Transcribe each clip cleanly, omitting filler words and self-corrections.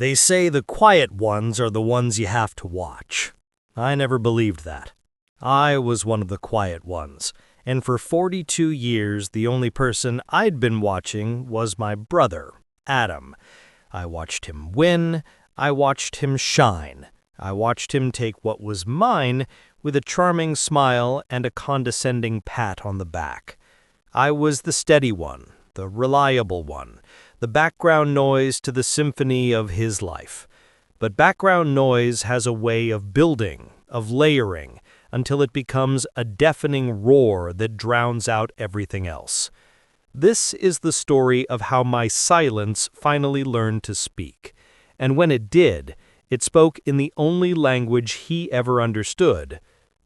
They say the quiet ones are the ones you have to watch. I never believed that. I was one of the quiet ones, and for 42 years the only person I'd been watching was my brother, Adam. I watched him win, I watched him shine. I watched him take what was mine with a charming smile and a condescending pat on the back. I was the steady one, the reliable one, the background noise to the symphony of his life. But background noise has a way of building, of layering, until it becomes a deafening roar that drowns out everything else. This is the story of how my silence finally learned to speak. And when it did, it spoke in the only language he ever understood: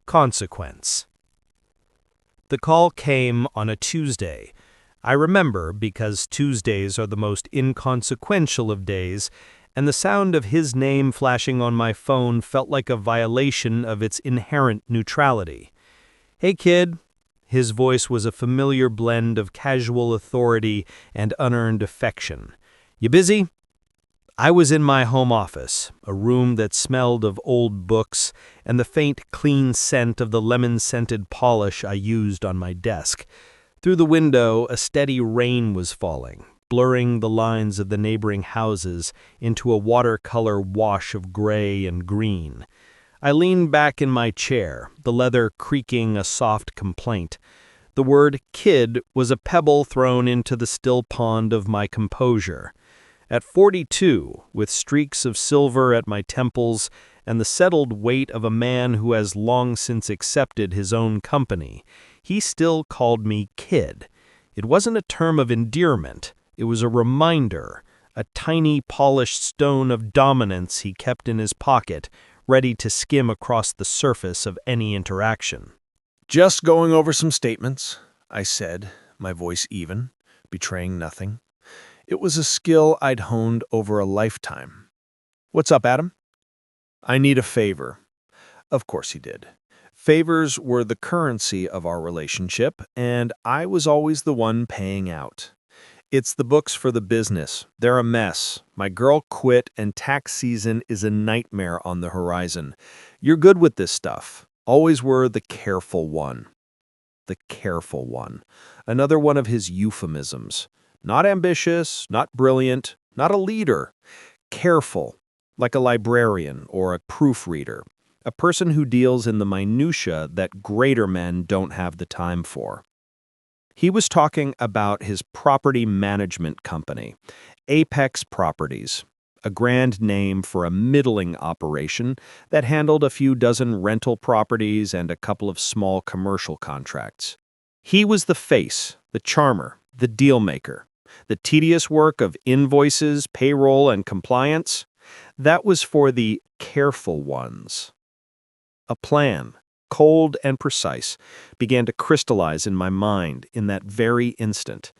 consequence. The call came on a Tuesday. I remember because Tuesdays are the most inconsequential of days, and the sound of his name flashing on my phone felt like a violation of its inherent neutrality. "Hey, kid." His voice was a familiar blend of casual authority and unearned affection. "You busy?" I was in my home office, a room that smelled of old books and the faint, clean scent of the lemon-scented polish I used on my desk. Through the window, a steady rain was falling, blurring the lines of the neighboring houses into a watercolor wash of gray and green. I leaned back in my chair, the leather creaking a soft complaint. The word kid was a pebble thrown into the still pond of my composure. At 42, with streaks of silver at my temples and the settled weight of a man who has long since accepted his own company, he still called me kid. It wasn't a term of endearment. It was a reminder, a tiny polished stone of dominance he kept in his pocket, ready to skim across the surface of any interaction. "Just going over some statements," I said, my voice even, betraying nothing. It was a skill I'd honed over a lifetime. "What's up, Adam?" "I need a favor." Of course he did. Favors were the currency of our relationship, and I was always the one paying out. "It's the books for the business. They're a mess. My girl quit, and tax season is a nightmare on the horizon. You're good with this stuff. Always were the careful one." The careful one. Another one of his euphemisms. Not ambitious, not brilliant, not a leader. Careful, like a librarian or a proofreader. A person who deals in the minutiae that greater men don't have the time for. He was talking about his property management company, Apex Properties, a grand name for a middling operation that handled a few dozen rental properties and a couple of small commercial contracts. He was the face, the charmer, the deal-maker. The tedious work of invoices, payroll, and compliance, that was for the careful ones. A plan, cold and precise, began to crystallize in my mind in that very instant.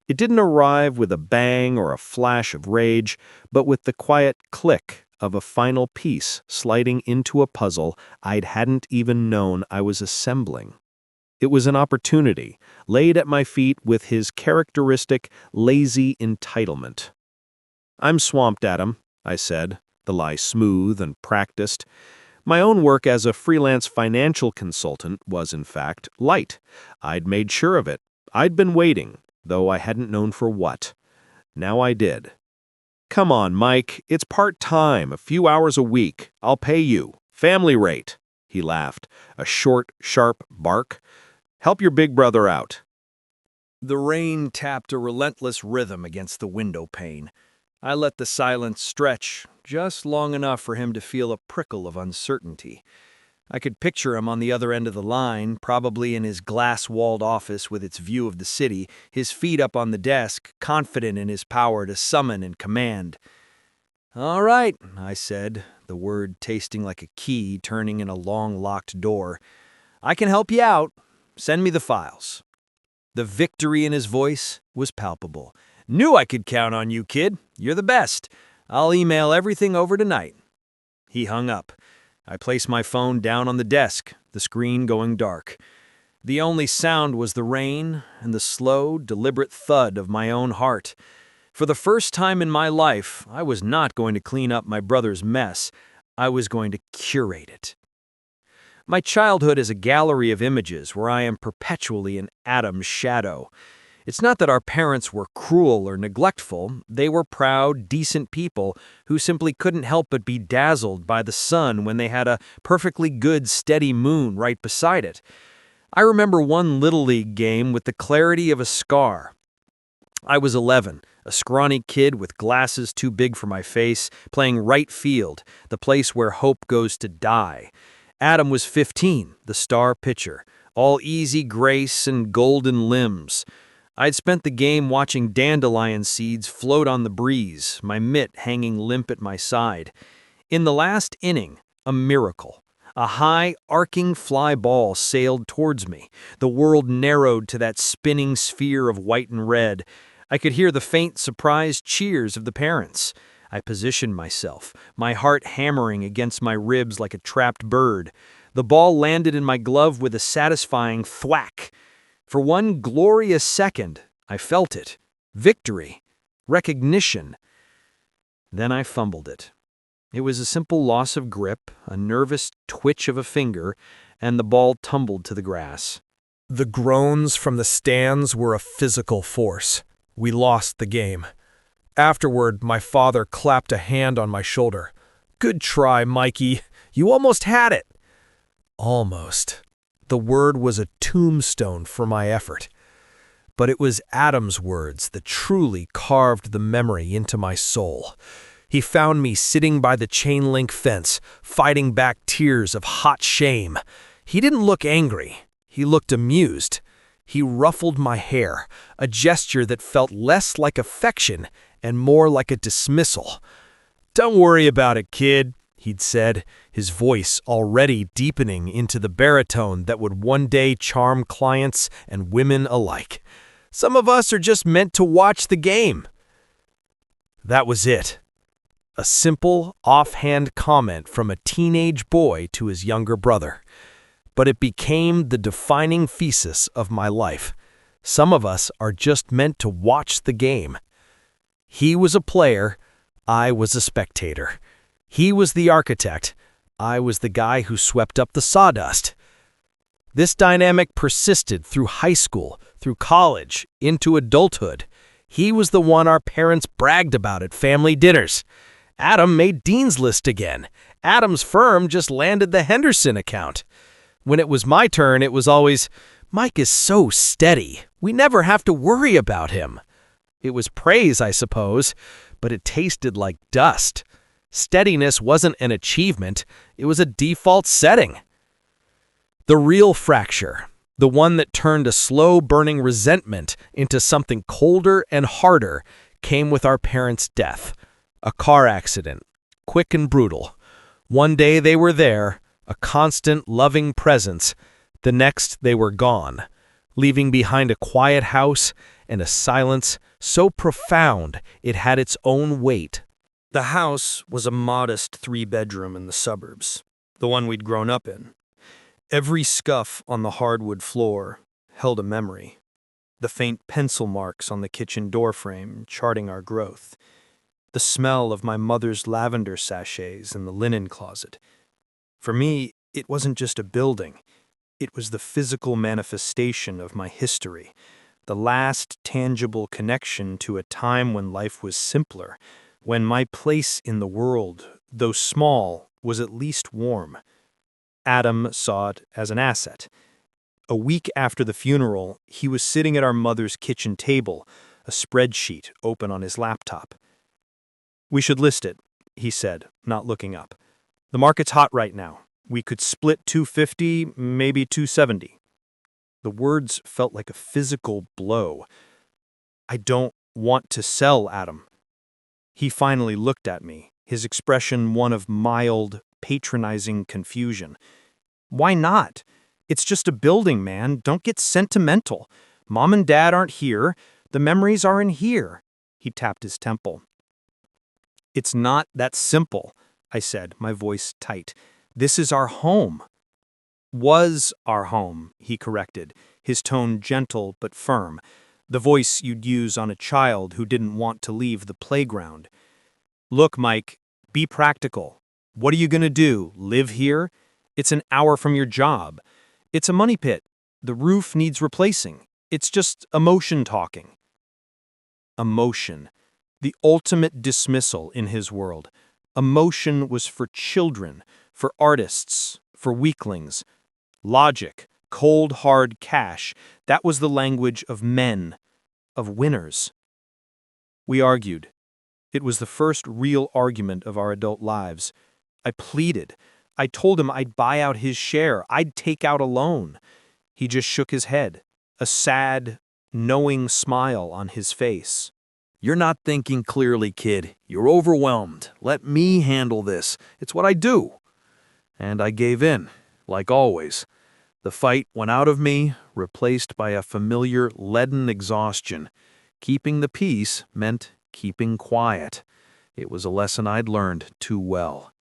It didn't arrive with a bang or a flash of rage, but with the quiet click of a final piece sliding into a puzzle I hadn't even known I was assembling. It was an opportunity, laid at my feet with his characteristic lazy entitlement. "I'm swamped, Adam," I said, the lie smooth and practiced. My own work as a freelance financial consultant was, in fact, light. I'd made sure of it. I'd been waiting, though I hadn't known for what. Now I did. "Come on, Mike. It's part-time, a few hours a week. I'll pay you. Family rate." He laughed, a short, sharp bark. "Help your big brother out." The rain tapped a relentless rhythm against the window pane. I let the silence stretch just long enough for him to feel a prickle of uncertainty. I could picture him on the other end of the line, probably in his glass-walled office with its view of the city, his feet up on the desk, confident in his power to summon and command. "All right," I said, the word tasting like a key turning in a long-locked door. "I can help you out. Send me the files." The victory in his voice was palpable. "Knew I could count on you, kid. You're the best. I'll email everything over tonight." He hung up. I placed my phone down on the desk, the screen going dark. The only sound was the rain and the slow, deliberate thud of my own heart. For the first time in my life, I was not going to clean up my brother's mess. I was going to curate it. My childhood is a gallery of images where I am perpetually in Adam's shadow. It's not that our parents were cruel or neglectful. They were proud, decent people who simply couldn't help but be dazzled by the sun when they had a perfectly good, steady moon right beside it. I remember one Little League game with the clarity of a scar. I was 11, a scrawny kid with glasses too big for my face, playing right field, the place where hope goes to die. Adam was 15, the star pitcher, all easy grace and golden limbs. I'd spent the game watching dandelion seeds float on the breeze, my mitt hanging limp at my side. In the last inning, a miracle. A high, arcing fly ball sailed towards me. The world narrowed to that spinning sphere of white and red. I could hear the faint, surprised cheers of the parents. I positioned myself, my heart hammering against my ribs like a trapped bird. The ball landed in my glove with a satisfying thwack. For one glorious second, I felt it. Victory. Recognition. Then I fumbled it. It was a simple loss of grip, a nervous twitch of a finger, and the ball tumbled to the grass. The groans from the stands were a physical force. We lost the game. Afterward, my father clapped a hand on my shoulder. "Good try, Mikey. You almost had it." Almost. The word was a tombstone for my effort. But it was Adam's words that truly carved the memory into my soul. He found me sitting by the chain-link fence, fighting back tears of hot shame. He didn't look angry. He looked amused. He ruffled my hair, a gesture that felt less like affection and more like a dismissal. "Don't worry about it, kid," he'd said, his voice already deepening into the baritone that would one day charm clients and women alike. "Some of us are just meant to watch the game." That was it. A simple, offhand comment from a teenage boy to his younger brother. But it became the defining thesis of my life. Some of us are just meant to watch the game. He was a player, I was a spectator. He was the architect, I was the guy who swept up the sawdust. This dynamic persisted through high school, through college, into adulthood. He was the one our parents bragged about at family dinners. Adam made Dean's List again. Adam's firm just landed the Henderson account. When it was my turn, it was always, "Mike is so steady. We never have to worry about him." It was praise, I suppose, but it tasted like dust. Steadiness wasn't an achievement. It was a default setting. The real fracture, the one that turned a slow-burning resentment into something colder and harder, came with our parents' death. A car accident, quick and brutal. One day they were there, a constant, loving presence. The next they were gone, leaving behind a quiet house and a silence so profound it had its own weight. The house was a modest 3-bedroom in the suburbs, the one we'd grown up in. Every scuff on the hardwood floor held a memory. The faint pencil marks on the kitchen doorframe charting our growth. The smell of my mother's lavender sachets in the linen closet. For me, it wasn't just a building. It was the physical manifestation of my history, the last tangible connection to a time when life was simpler, when my place in the world, though small, was at least warm. Adam saw it as an asset. A week after the funeral, he was sitting at our mother's kitchen table, a spreadsheet open on his laptop. "We should list it," he said, not looking up. "The market's hot right now. We could split 250, maybe 270. The words felt like a physical blow. "I don't want to sell, Adam." He finally looked at me, his expression one of mild, patronizing confusion. "Why not? It's just a building, man. Don't get sentimental. Mom and Dad aren't here. The memories are in here." He tapped his temple. "It's not that simple," I said, my voice tight. "This is our home." "Was our home," he corrected, his tone gentle but firm. The voice you'd use on a child who didn't want to leave the playground. Look, Mike, be practical. What are you going to do? Live here? It's an hour from your job. It's a money pit. The roof needs replacing. It's just emotion talking. Emotion. The ultimate dismissal in his world. Emotion was for children, for artists, for weaklings. Logic, cold, hard cash, that was the language of men, of winners. We argued. It was the first real argument of our adult lives. I pleaded. I told him I'd buy out his share. I'd take out a loan. He just shook his head, a sad, knowing smile on his face. You're not thinking clearly, kid. You're overwhelmed. Let me handle this. It's what I do. And I gave in, like always. The fight went out of me, replaced by a familiar leaden exhaustion. Keeping the peace meant keeping quiet. It was a lesson I'd learned too well.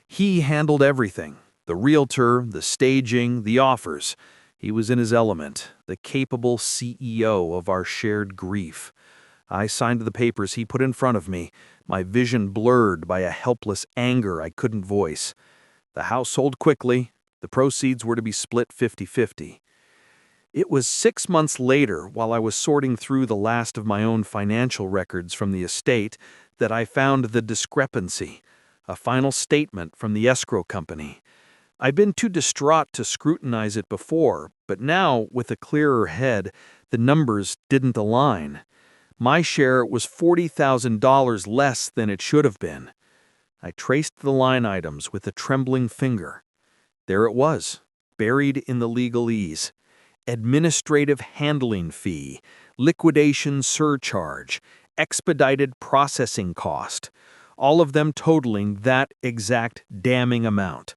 He handled everything. The realtor, the staging, the offers. He was in his element, the capable CEO of our shared grief. I signed the papers he put in front of me, my vision blurred by a helpless anger I couldn't voice. The house sold quickly. The proceeds were to be split 50-50. It was 6 months later, while I was sorting through the last of my own financial records from the estate, that I found the discrepancy, a final statement from the escrow company. I'd been too distraught to scrutinize it before, but now, with a clearer head, the numbers didn't align. My share was $40,000 less than it should have been. I traced the line items with a trembling finger. There it was, buried in the legalese. Administrative handling fee, liquidation surcharge, expedited processing cost, all of them totaling that exact damning amount,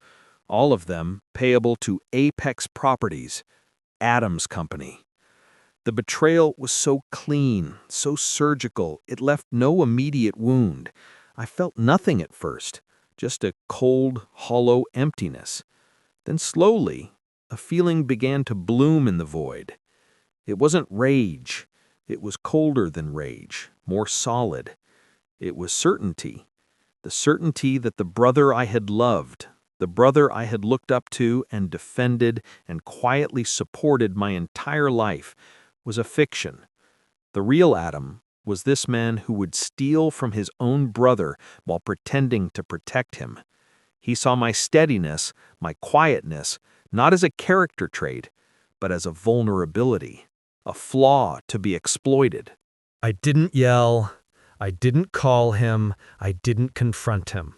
all of them payable to Apex Properties, Adams Company. The betrayal was so clean, so surgical, it left no immediate wound. I felt nothing at first, just a cold, hollow emptiness. Then slowly, a feeling began to bloom in the void. It wasn't rage. It was colder than rage, more solid. It was certainty. The certainty that the brother I had loved, the brother I had looked up to and defended and quietly supported my entire life, was a fiction. The real Adam was this man who would steal from his own brother while pretending to protect him. He saw my steadiness, my quietness, not as a character trait, but as a vulnerability, a flaw to be exploited. I didn't yell. I didn't call him. I didn't confront him.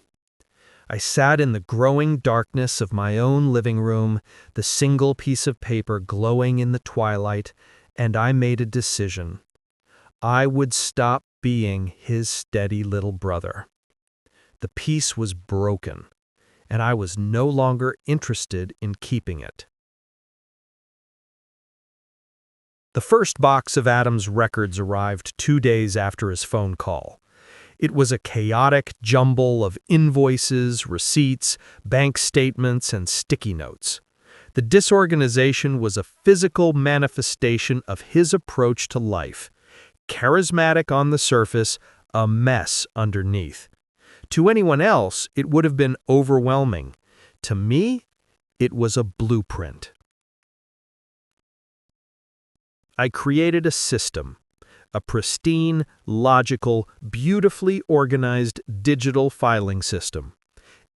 I sat in the growing darkness of my own living room, the single piece of paper glowing in the twilight, and I made a decision. I would stop being his steady little brother. The peace was broken, and I was no longer interested in keeping it. The first box of Adam's records arrived 2 days after his phone call. It was a chaotic jumble of invoices, receipts, bank statements, and sticky notes. The disorganization was a physical manifestation of his approach to life. Charismatic on the surface, a mess underneath. To anyone else, it would have been overwhelming. To me, it was a blueprint. I created a system, a pristine, logical, beautifully organized digital filing system.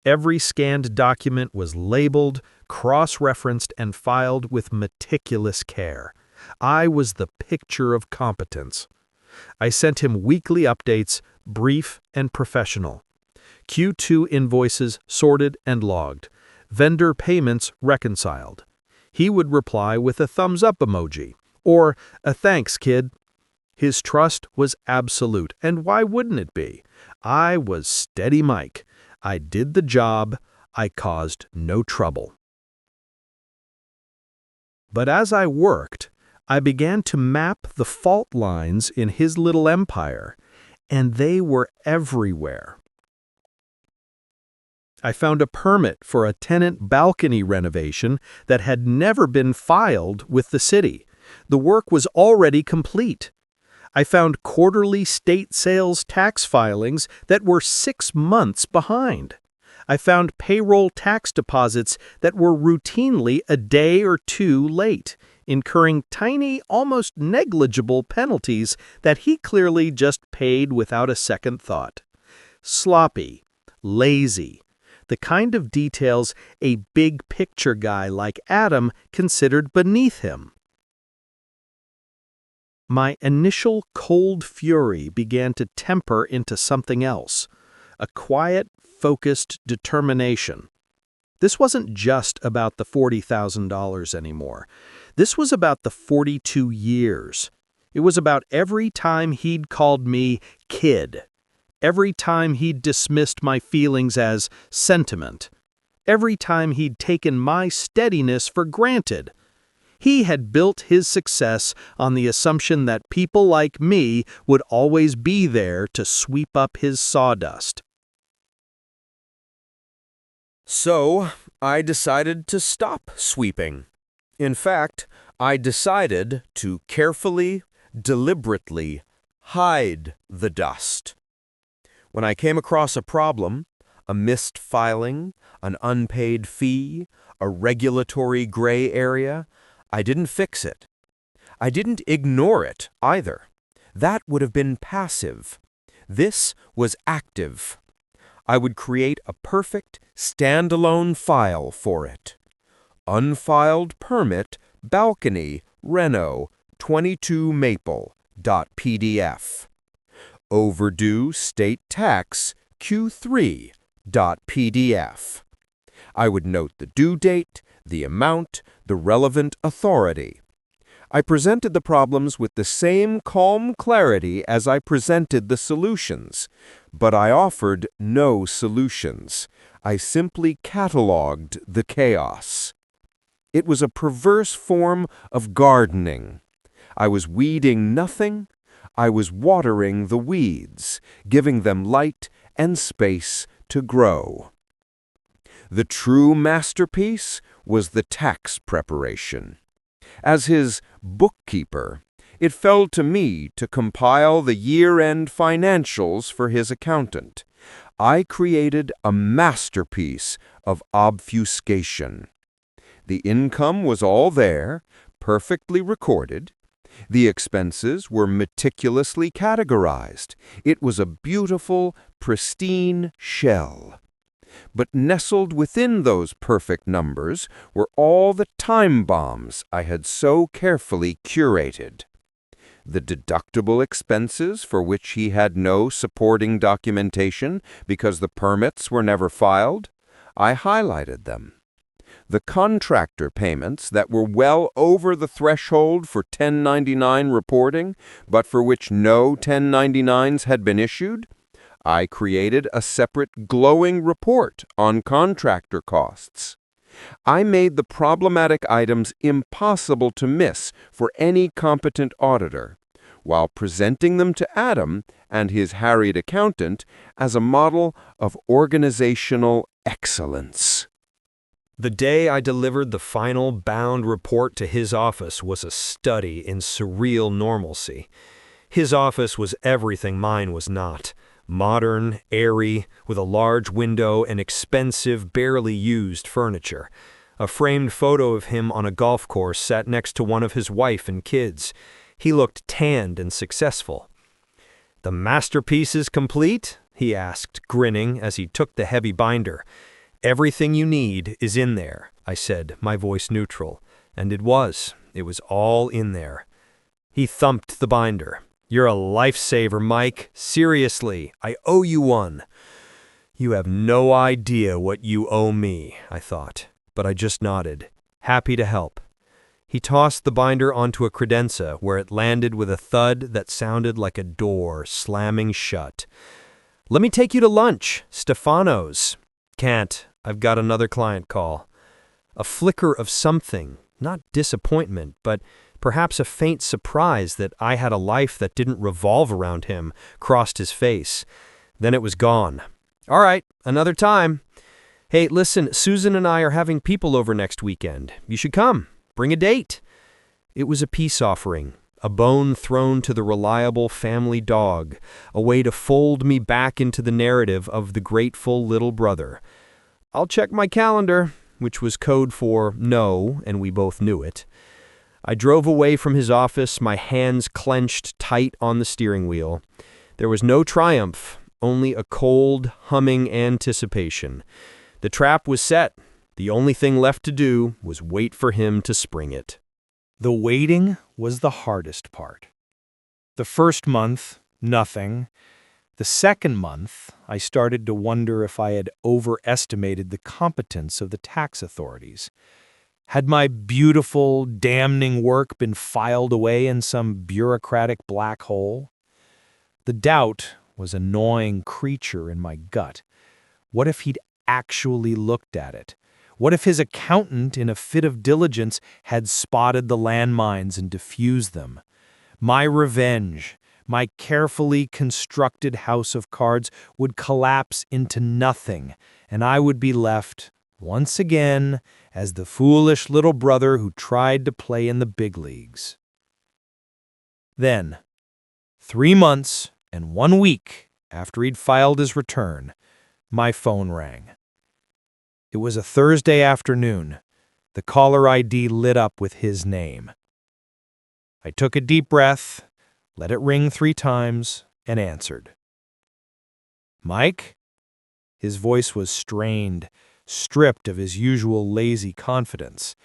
Every scanned document was labeled, cross-referenced, and filed with meticulous care. I was the picture of competence. I sent him weekly updates, brief and professional. Q2 invoices sorted and logged. Vendor payments reconciled. He would reply with a thumbs-up emoji, or a thanks, kid. His trust was absolute, and why wouldn't it be? I was Steady Mike. I did the job. I caused no trouble. But as I worked, I began to map the fault lines in his little empire, and they were everywhere. I found a permit for a tenant balcony renovation that had never been filed with the city. The work was already complete. I found quarterly state sales tax filings that were 6 months behind. I found payroll tax deposits that were routinely a day or two late, incurring tiny, almost negligible penalties that he clearly just paid without a second thought. Sloppy, lazy, the kind of details a big-picture guy like Adam considered beneath him. My initial cold fury began to temper into something else, a quiet, focused determination. This wasn't just about the $40,000 anymore. This was about the 42 years. It was about every time he'd called me kid, every time he'd dismissed my feelings as sentiment, every time he'd taken my steadiness for granted. He had built his success on the assumption that people like me would always be there to sweep up his sawdust. So, I decided to stop sweeping. In fact, I decided to carefully, deliberately hide the dust. When I came across a problem, a missed filing, an unpaid fee, a regulatory gray area, I didn't fix it. I didn't ignore it either. That would have been passive. This was active. I would create a perfect, standalone file for it. Unfiled permit, balcony, Reno, 22 Maple.pdf. Overdue state tax, Q3.pdf. I would note the due date, the amount, the relevant authority. I presented the problems with the same calm clarity as I presented the solutions, but I offered no solutions. I simply cataloged the chaos. It was a perverse form of gardening. I was weeding nothing. I was watering the weeds, giving them light and space to grow. The true masterpiece was the tax preparation. As his bookkeeper, it fell to me to compile the year-end financials for his accountant. I created a masterpiece of obfuscation. The income was all there, perfectly recorded. The expenses were meticulously categorized. It was a beautiful, pristine shell. But nestled within those perfect numbers were all the time bombs I had so carefully curated. The deductible expenses for which he had no supporting documentation because the permits were never filed, I highlighted them. The contractor payments that were well over the threshold for 1099 reporting, but for which no 1099s had been issued, I created a separate glowing report on contractor costs. I made the problematic items impossible to miss for any competent auditor, while presenting them to Adam and his harried accountant as a model of organizational excellence. The day I delivered the final bound report to his office was a study in surreal normalcy. His office was everything mine was not. Modern, airy, with a large window and expensive, barely used furniture. A framed photo of him on a golf course sat next to one of his wife and kids. He looked tanned and successful. "The masterpiece is complete?" he asked, grinning as he took the heavy binder. "Everything you need is in there," I said, my voice neutral. And it was. It was all in there. He thumped the binder. "You're a lifesaver, Mike. Seriously, I owe you one." "You have no idea what you owe me," I thought, but I just nodded, happy to help. He tossed the binder onto a credenza where it landed with a thud that sounded like a door slamming shut. "Let me take you to lunch, Stefano's." "Can't. I've got another client call." A flicker of something, not disappointment, but perhaps a faint surprise that I had a life that didn't revolve around him, crossed his face. Then it was gone. "All right, another time. Hey, listen, Susan and I are having people over next weekend. You should come. Bring a date." It was a peace offering, a bone thrown to the reliable family dog, a way to fold me back into the narrative of the grateful little brother. "I'll check my calendar," which was code for no, and we both knew it. I drove away from his office, my hands clenched tight on the steering wheel. There was no triumph, only a cold, humming anticipation. The trap was set. The only thing left to do was wait for him to spring it. The waiting was the hardest part. The first month, nothing. The second month, I started to wonder if I had overestimated the competence of the tax authorities. Had my beautiful, damning work been filed away in some bureaucratic black hole? The doubt was a gnawing creature in my gut. What if he'd actually looked at it? What if his accountant, in a fit of diligence, had spotted the landmines and diffused them? My revenge, my carefully constructed house of cards, would collapse into nothing, and I would be left, once again, as the foolish little brother who tried to play in the big leagues. Then, 3 months and 1 week after he'd filed his return, my phone rang. It was a Thursday afternoon. The caller ID lit up with his name. I took a deep breath, let it ring 3 times, and answered. "Mike?" His voice was strained, stripped of his usual lazy confidence.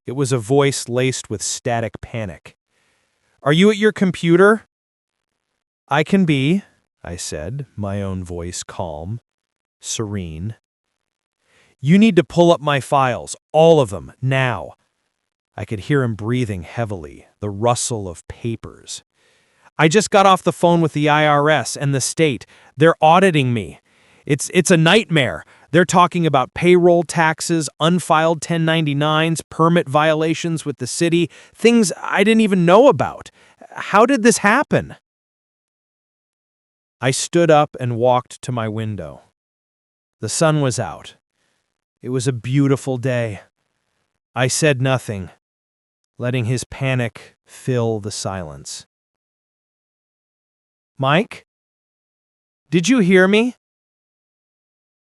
It was a voice laced with static panic. "Are you at your computer?" "I can be," I said, my own voice calm, serene. "You need to pull up my files, all of them, now." I could hear him breathing heavily, the rustle of papers. "I just got off the phone with the IRS and the state. They're auditing me. It's a nightmare. They're talking about payroll taxes, unfiled 1099s, permit violations with the city, things I didn't even know about. How did this happen?" I stood up and walked to my window. The sun was out. It was a beautiful day. I said nothing, letting his panic fill the silence. "Mike? Did you hear me?"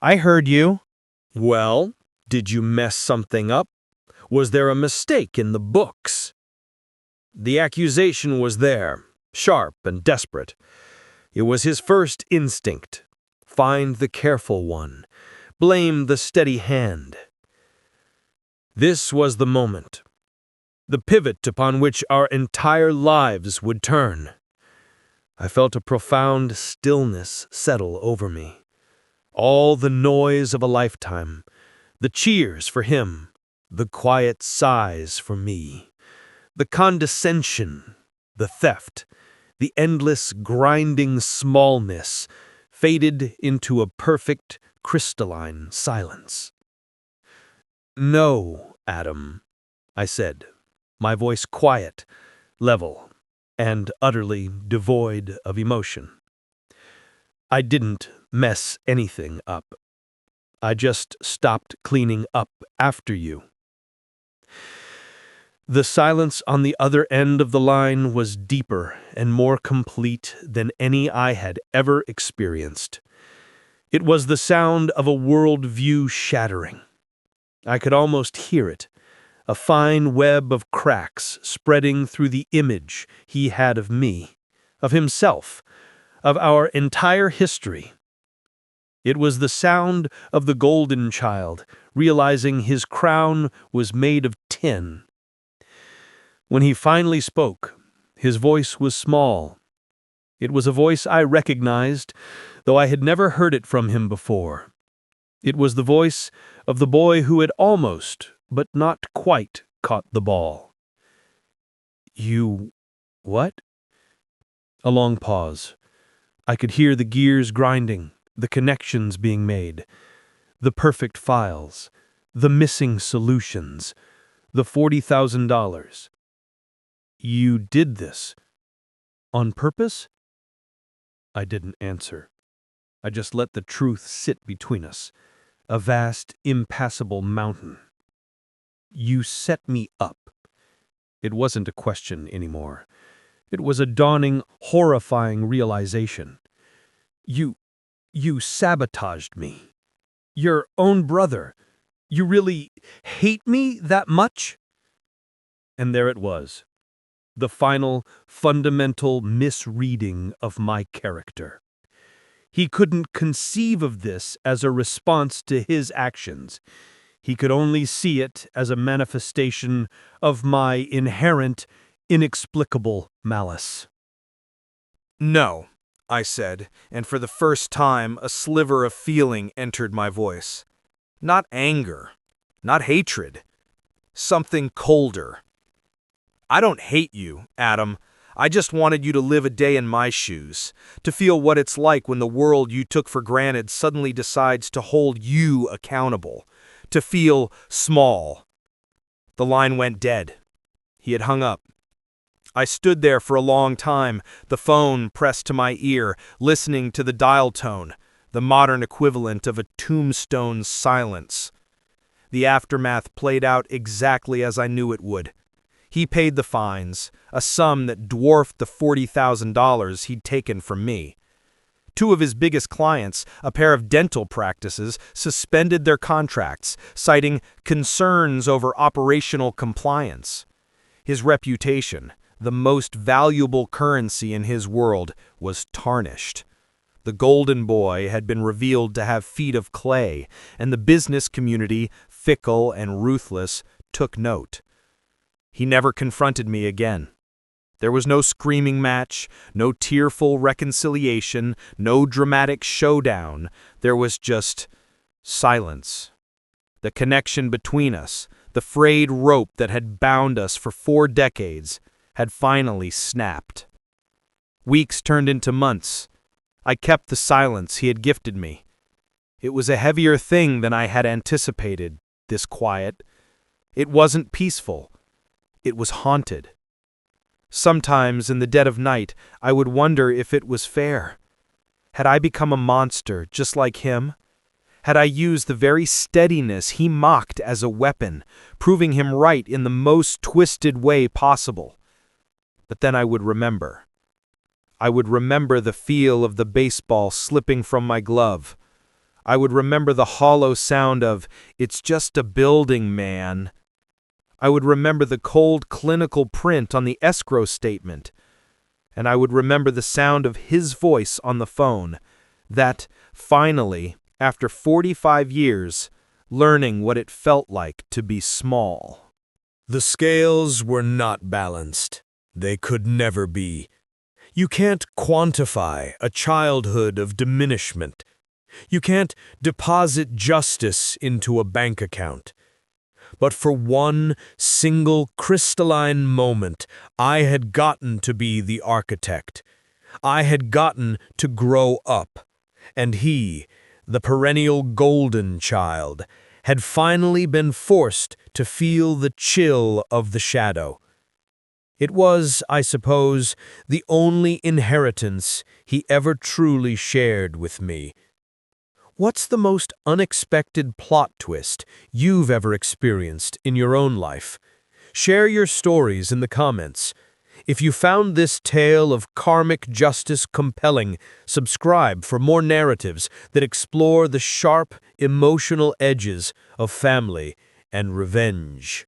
"I heard you." "Well, did you mess something up? Was there a mistake in the books?" The accusation was there, sharp and desperate. It was his first instinct. Find the careful one. Blame the steady hand. This was the moment, the pivot upon which our entire lives would turn. I felt a profound stillness settle over me. All the noise of a lifetime, the cheers for him, the quiet sighs for me, the condescension, the theft, the endless grinding smallness faded into a perfect crystalline silence. "No, Adam," I said, my voice quiet, level, and utterly devoid of emotion. "I didn't mess anything up. I just stopped cleaning up after you." The silence on the other end of the line was deeper and more complete than any I had ever experienced. It was the sound of a world-view shattering. I could almost hear it, a fine web of cracks spreading through the image he had of me, of himself, of our entire history. It was the sound of the golden child, realizing his crown was made of tin. When he finally spoke, his voice was small. It was a voice I recognized, though I had never heard it from him before. It was the voice of the boy who had almost, but not quite, caught the ball. "You... what?" A long pause. I could hear the gears grinding, the connections being made, the perfect files, the missing solutions, the $40,000. "You did this on purpose?" I didn't answer. I just let the truth sit between us, a vast, impassable mountain. "You set me up. It wasn't a question anymore. It was a dawning, horrifying realization. You sabotaged me. Your own brother. You really hate me that much? And there it was. The final, fundamental misreading of my character. He couldn't conceive of this as a response to his actions. He could only see it as a manifestation of my inherent, inexplicable malice. No, I said, and for the first time a sliver of feeling entered my voice. Not anger, not hatred, something colder. I don't hate you, Adam. I just wanted you to live a day in my shoes, to feel what it's like when the world you took for granted suddenly decides to hold you accountable, to feel small. The line went dead. He had hung up. I stood there for a long time, the phone pressed to my ear, listening to the dial tone, the modern equivalent of a tombstone silence. The aftermath played out exactly as I knew it would. He paid the fines, a sum that dwarfed the $40,000 he'd taken from me. Two of his biggest clients, a pair of dental practices, suspended their contracts, citing concerns over operational compliance. His reputation, the most valuable currency in his world, was tarnished. The golden boy had been revealed to have feet of clay, and the business community, fickle and ruthless, took note. He never confronted me again. There was no screaming match, no tearful reconciliation, no dramatic showdown. There was just silence. The connection between us, the frayed rope that had bound us for 4 decades, had finally snapped. Weeks turned into months. I kept the silence he had gifted me. It was a heavier thing than I had anticipated, this quiet. It wasn't peaceful. It was haunted. Sometimes, in the dead of night, I would wonder if it was fair. Had I become a monster just like him? Had I used the very steadiness he mocked as a weapon, proving him right in the most twisted way possible? But then I would remember. I would remember the feel of the baseball slipping from my glove. I would remember the hollow sound of, "It's just a building, man." I would remember the cold clinical print on the escrow statement. And I would remember the sound of his voice on the phone, that, finally, after 45 years, learning what it felt like to be small. The scales were not balanced. They could never be. You can't quantify a childhood of diminishment. You can't deposit justice into a bank account. But for one single crystalline moment, I had gotten to be the architect. I had gotten to grow up. And he, the perennial golden child, had finally been forced to feel the chill of the shadow. It was, I suppose, the only inheritance he ever truly shared with me. What's the most unexpected plot twist you've ever experienced in your own life? Share your stories in the comments. If you found this tale of karmic justice compelling, subscribe for more narratives that explore the sharp, emotional edges of family and revenge.